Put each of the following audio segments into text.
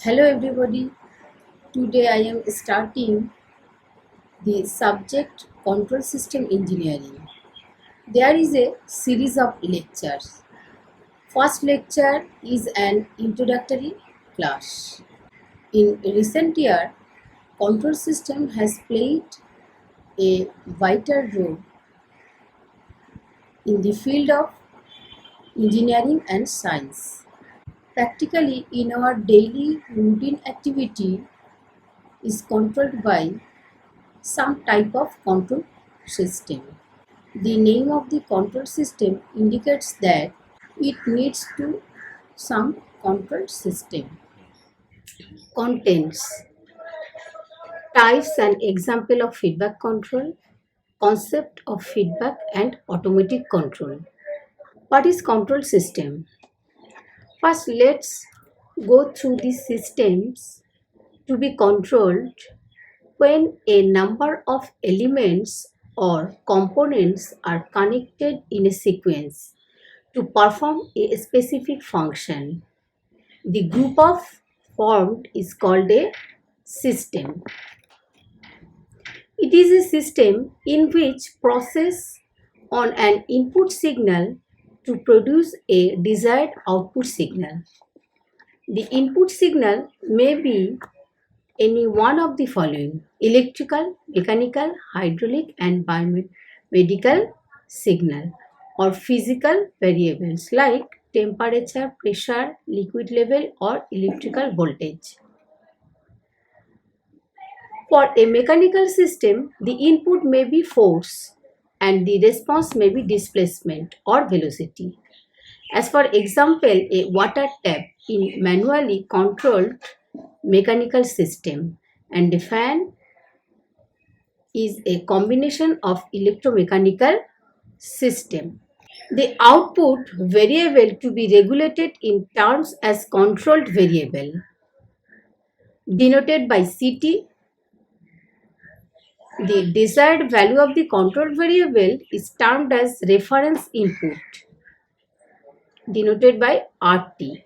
Hello everybody. Today I am starting the subject Control System Engineering. There is a series of lectures. First lecture is an introductory class. In recent year, control system has played a vital role in the field of engineering and science. Practically in our daily routine activity is controlled by some type of control system. The name of the control system indicates that it needs to some control system. Contents, types and example of feedback control, concept of feedback and automatic control. What is control system? First, let's go through the systems to be controlled when a number of elements or components are connected in a sequence to perform a specific function. The group of formed is called a system. It is a system in which process on an input signal to produce a desired output signal. The input signal may be any one of the following: electrical, mechanical, hydraulic and biomedical signal, or physical variables like temperature, pressure, liquid level or electrical voltage. For a mechanical system, the input may be force and the response may be displacement or velocity. As for example, a water tap in manually controlled mechanical system, and a fan is a combination of electromechanical system. The output variable to be regulated in terms as controlled variable, denoted by CT. The desired value of the control variable is termed as reference input, denoted by RT.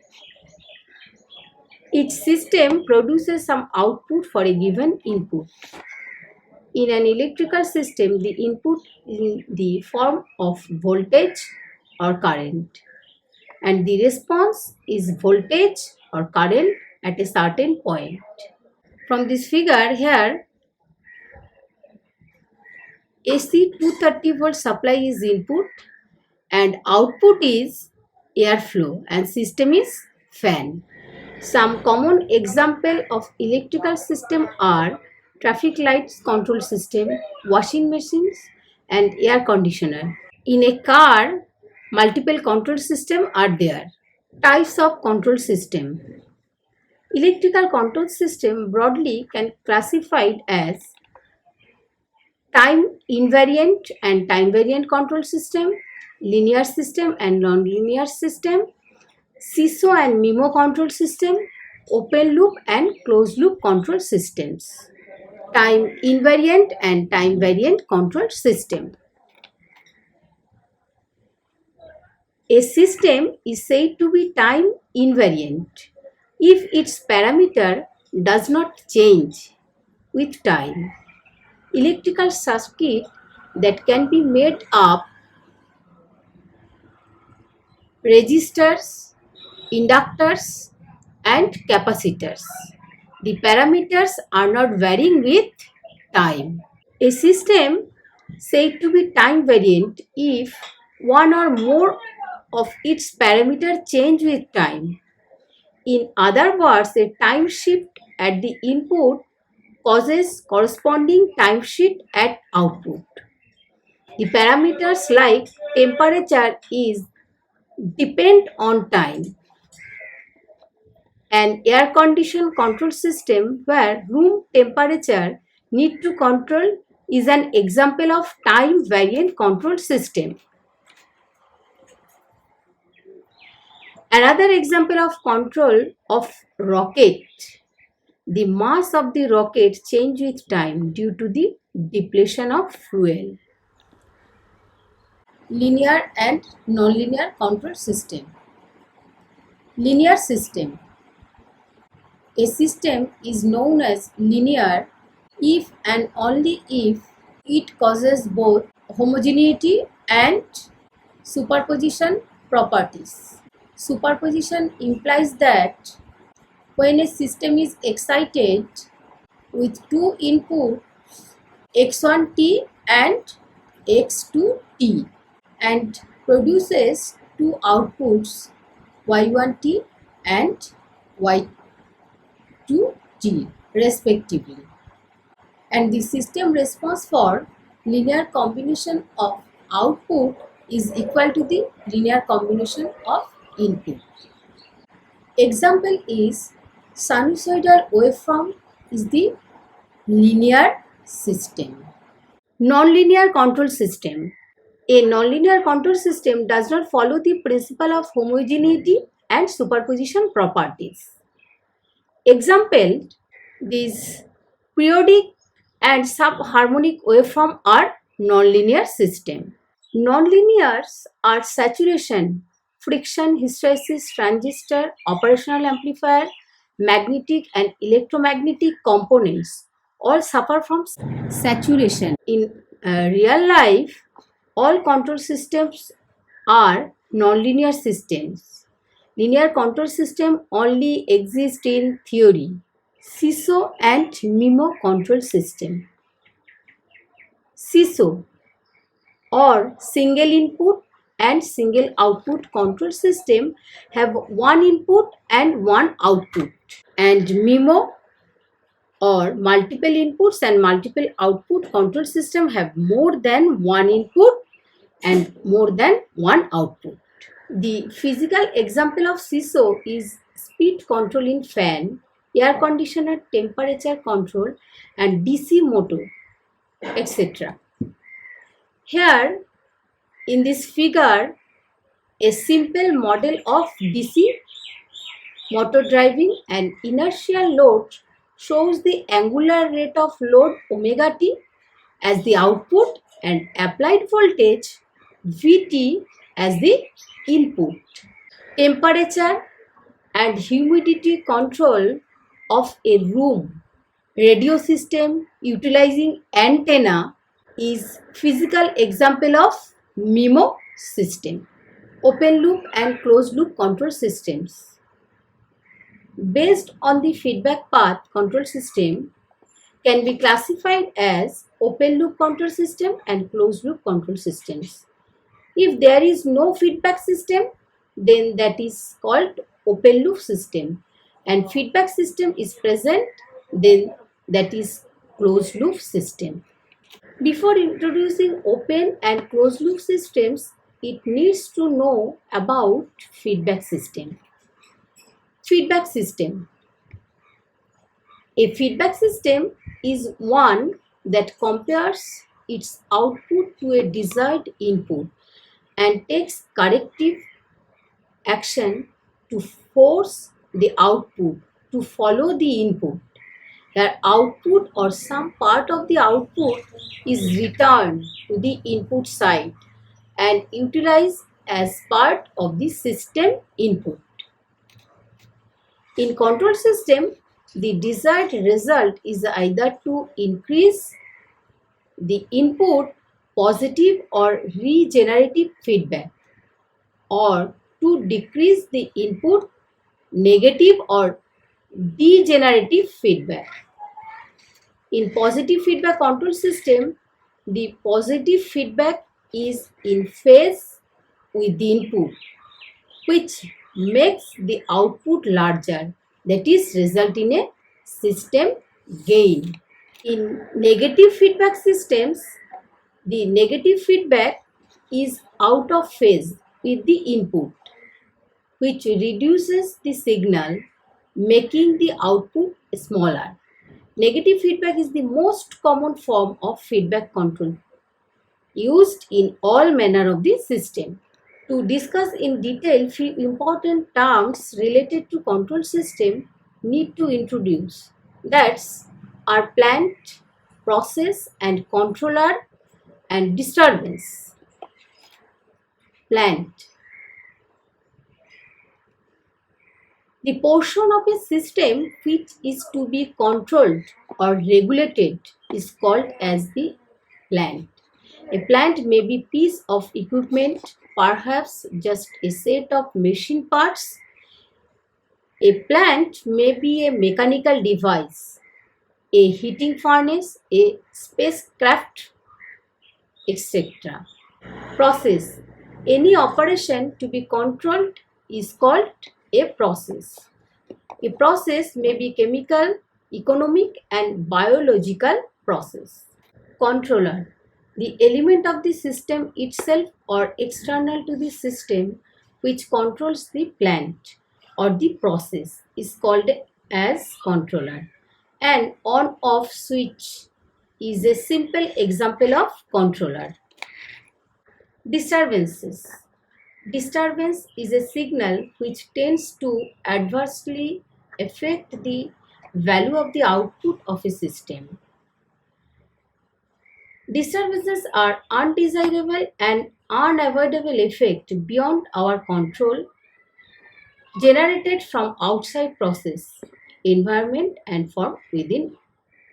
Each system produces some output for a given input. In an electrical system, the input is in the form of voltage or current, and the response is voltage or current at a certain point. From this figure here, AC 230 volt supply is input and output is airflow and system is fan. Some common example of electrical system are traffic lights control system, washing machines and air conditioner. In a car, multiple control systems are there. Types of control system. Electrical control system broadly can classified as time invariant and time variant control system, linear system and non-linear system, CISO and MIMO control system, open loop and closed loop control systems, time invariant and time variant control system. A system is said to be time invariant if its parameter does not change with time. Electrical circuit that can be made up resistors, inductors and capacitors. The parameters are not varying with time. A system said to be time variant if one or more of its parameter change with time. In other words, a time shift at the input causes corresponding time shift at output. The parameters like temperature is depend on time. An air condition control system where room temperature need to control is an example of time variant control system. Another example of control of rocket. The mass of the rocket change with time due to the depletion of fuel. Linear and nonlinear control system. Linear system. A system is known as linear if and only if it causes both homogeneity and superposition properties. Superposition implies that when a system is excited with two inputs x1t and x2t and produces two outputs y1t and y2t respectively, and the system response for linear combination of output is equal to the linear combination of input. Example is sinusoidal waveform is the linear system. Nonlinear control system. A nonlinear control system does not follow the principle of homogeneity and superposition properties. Example, these periodic and subharmonic waveform are nonlinear system. Nonlinears are saturation, friction, hysteresis, transistor, operational amplifier, magnetic and electromagnetic components all suffer from saturation. In real life, all control systems are nonlinear systems. Linear control system only exist in theory. CISO and MIMO control system. CISO or single input and single output control system have one input and one output, and MIMO or multiple inputs and multiple output control system have more than one input and more than one output. The physical example of CISO is speed control in fan, air conditioner, temperature control, and DC motor, etc. Here in this figure, a simple model of DC motor driving and inertial load shows the angular rate of load omega t as the output and applied voltage Vt as the input. Temperature and humidity control of a room, radio system utilizing antenna is physical example of MIMO system. Open loop and closed loop control systems. Based on the feedback path, control system can be classified as open loop control system and closed loop control systems. If there is no feedback system, then that is called open loop system, and feedback system is present, then that is closed loop system. Before introducing open and closed loop systems, it needs to know about feedback system. Feedback system. A feedback system is one that compares its output to a desired input and takes corrective action to force the output to follow the input. The output or some part of the output is returned to the input side and utilized as part of the system input. In control system, the desired result is either to increase the input positive or regenerative feedback, or to decrease the input negative or degenerative feedback. In positive feedback control system, the positive feedback is in phase with the input, which makes the output larger, that is result in a system gain. In negative feedback systems, the negative feedback is out of phase with the input, which reduces the signal, making the output smaller. Negative feedback is the most common form of feedback control used in all manner of the system. To discuss in detail few important terms related to control system need to introduce. That's our plant, process and controller and disturbance. Plant. The portion of a system which is to be controlled or regulated is called as the plant. A plant may be a piece of equipment, perhaps just a set of machine parts. A plant may be a mechanical device, a heating furnace, a spacecraft, etc. Process. Any operation to be controlled is called a process. A process may be chemical, economic, and biological process. Controller. The element of the system itself or external to the system which controls the plant or the process is called as controller. An on-off switch is a simple example of controller. Disturbances. Disturbance is a signal which tends to adversely affect the value of the output of a system. Disturbances are undesirable and unavoidable effects beyond our control generated from outside process, environment and from within.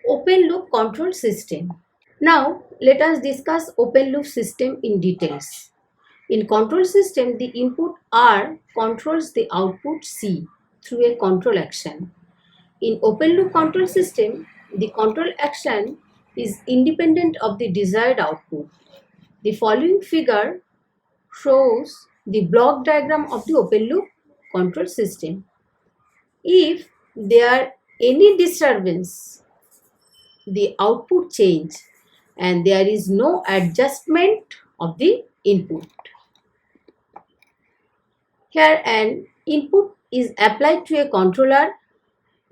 Open loop control system. Now let us discuss open loop system in details. In control system, the input R controls the output C through a control action. In open loop control system, the control action is independent of the desired output. The following figure shows the block diagram of the open loop control system. If there any disturbance, the output change and there is no adjustment of the input. Here an input is applied to a controller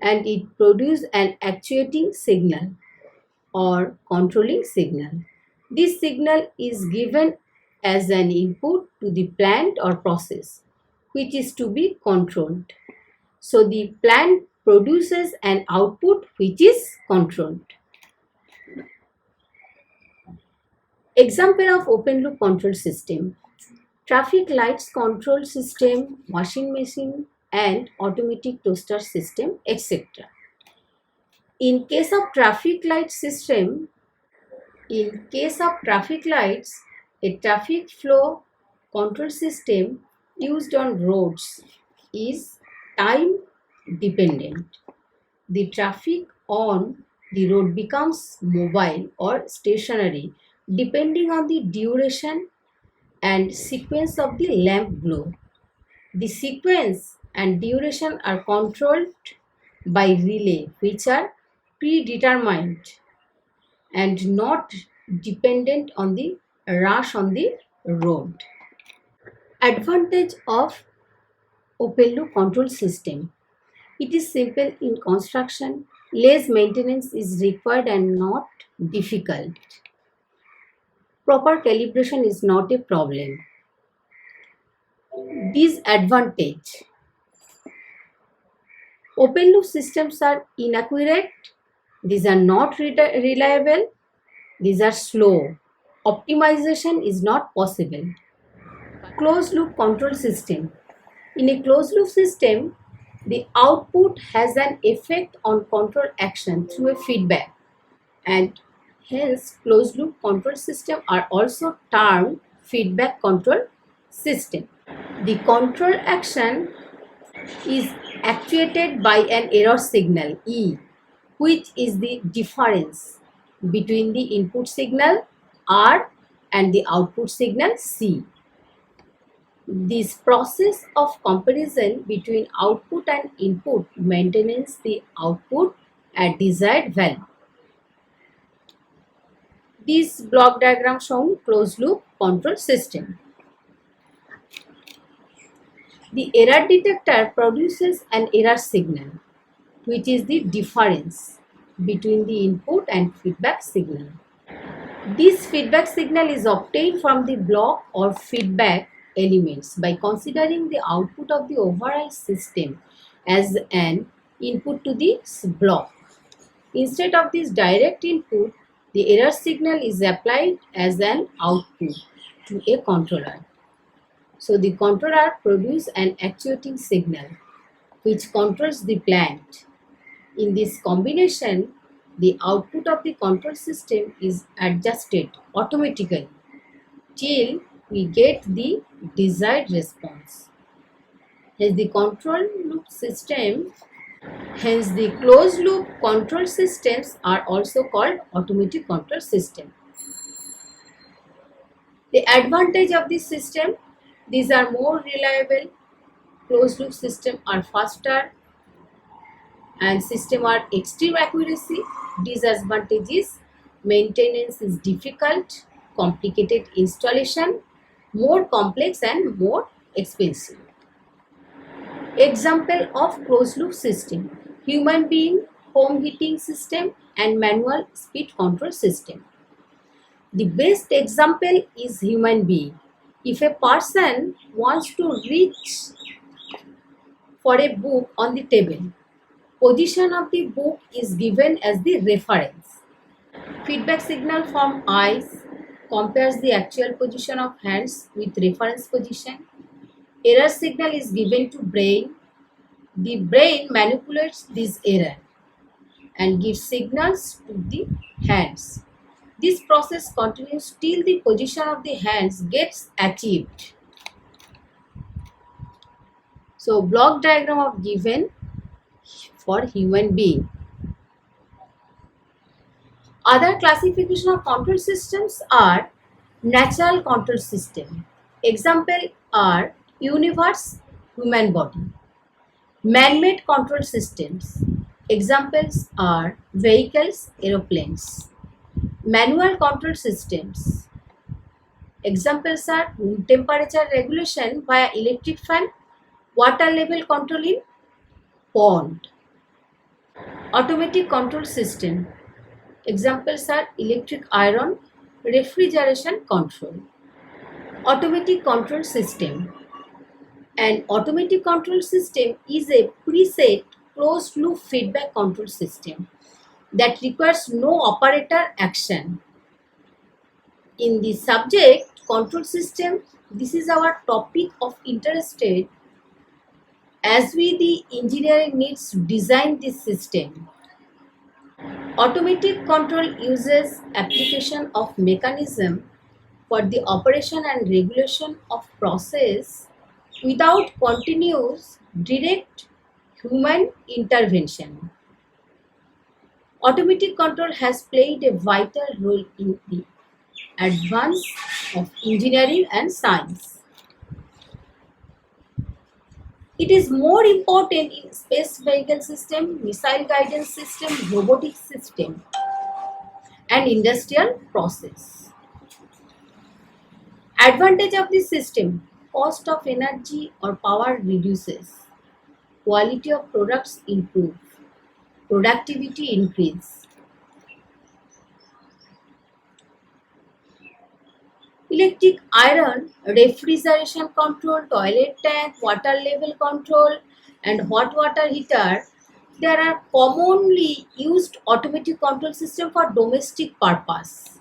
and it produces an actuating signal or controlling signal. This signal is given as an input to the plant or process which is to be controlled. So the plant produces an output which is controlled. Example of open loop control system. Traffic lights control system, washing machine and automatic toaster system, etc. In case of traffic light system, in case of traffic lights, a traffic flow control system used on roads is time dependent. The traffic on the road becomes mobile or stationary depending on the duration and sequence of the lamp glow. The sequence and duration are controlled by relay which are predetermined and not dependent on the rush on the road. Advantage of open loop control system. It is simple in construction, less maintenance is required and not difficult. Proper calibration is not a problem. Disadvantage. Open loop systems are inaccurate, these are not reliable, these are slow. Optimization is not possible. Closed loop control system. In a closed loop system, the output has an effect on control action through a feedback and hence closed loop control system are also termed feedback control system. The control action is actuated by an error signal E, which is the difference between the input signal R and the output signal C. This process of comparison between output and input maintains the output at desired value. This block diagram shows closed loop control system. The error detector produces an error signal, which is the difference between the input and feedback signal. This feedback signal is obtained from the block or feedback elements by considering the output of the overall system as an input to this block. Instead of this direct input, the error signal is applied as an output to a controller. So the controller produces an actuating signal. which controls the plant. In this combination, the output of the control system is adjusted automatically till we get the desired response. Hence the control loop system, hence the closed loop control systems are also called automatic control system. The advantage of this system, these are more reliable, closed loop system are faster, and system are extreme accuracy. Disadvantage is maintenance is difficult, complicated installation, more complex and more expensive. Example of closed loop system: human being, home heating system and manual speed control system. The best example is human being. If a person wants to reach for a book on the table, position of the book is given as the reference. Feedback signal from eyes compares the actual position of hands with reference position. Error signal is given to brain. The brain manipulates this error and gives signals to the hands. This process continues till the position of the hands gets achieved. So, block diagram of given for human being. Other classification of control systems are natural control system. Example are universe, human body. Man-made control systems. Examples are vehicles, aeroplanes. Manual control systems. Examples are room temperature regulation via electric fan, water level control in pond. Automatic control system. Examples are electric iron, refrigeration control. Automatic control system. An automatic control system is a preset closed loop feedback control system that requires no operator action. In the subject control system, this is our topic of interest as we the engineering needs to design this system. Automatic control uses application of mechanism for the operation and regulation of process without continuous direct human intervention. Automatic control has played a vital role in the advance of engineering and science. It is more important in space vehicle system, missile guidance system, robotic system, and industrial process. Advantage of this system: cost of energy or power reduces, quality of products improve, productivity increase. Electric iron, refrigeration control, toilet tank, water level control, and hot water heater. There are commonly used automatic control system for domestic purpose.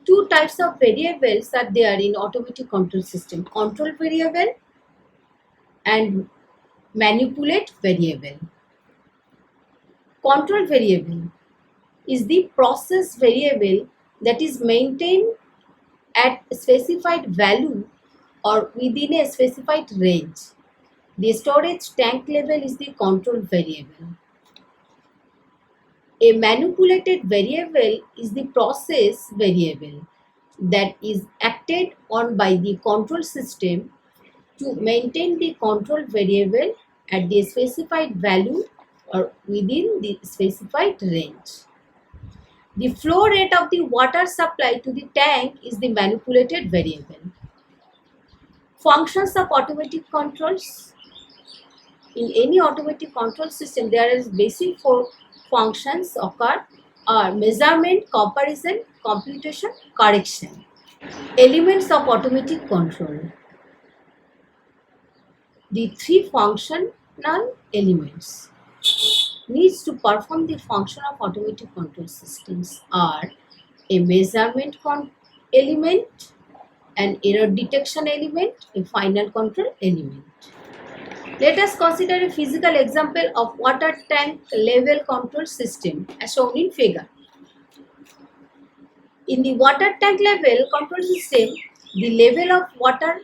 Two types of variables are there in automatic control system: control variable and manipulate variable. Control variable is the process variable that is maintained at a specified value or within a specified range. The storage tank level is the control variable. A manipulated variable is the process variable that is acted on by the control system to maintain the control variable at the specified value or within the specified range. The flow rate of the water supply to the tank is the manipulated variable. Functions of automatic controls. In any automatic control system, there is basic four functions occur are measurement, comparison, computation, correction. Elements of automatic control. The three functional elements needs to perform the function of automatic control systems are a measurement element, an error detection element, a final control element. Let us consider a physical example of water tank level control system as shown in figure. In the water tank level control system, the level of water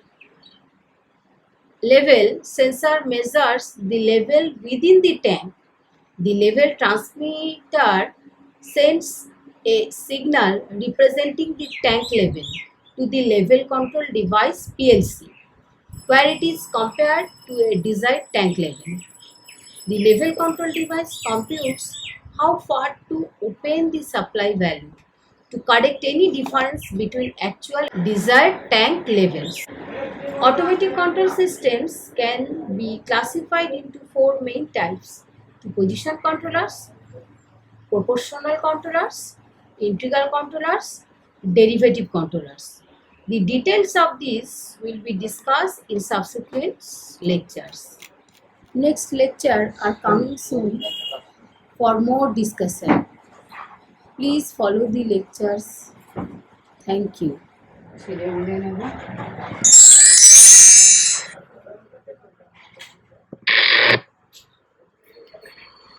level sensor measures the level within the tank. The level transmitter sends a signal representing the tank level to the level control device PLC, where it is compared to a desired tank level. The level control device computes how far to open the supply valve to correct any difference between actual desired tank levels. Automatic control systems can be classified into four main types: position controllers, proportional controllers, integral controllers, derivative controllers. The details of these will be discussed in subsequent lectures. Next lecture are coming soon for more discussion. Please follow the lectures. Thank you.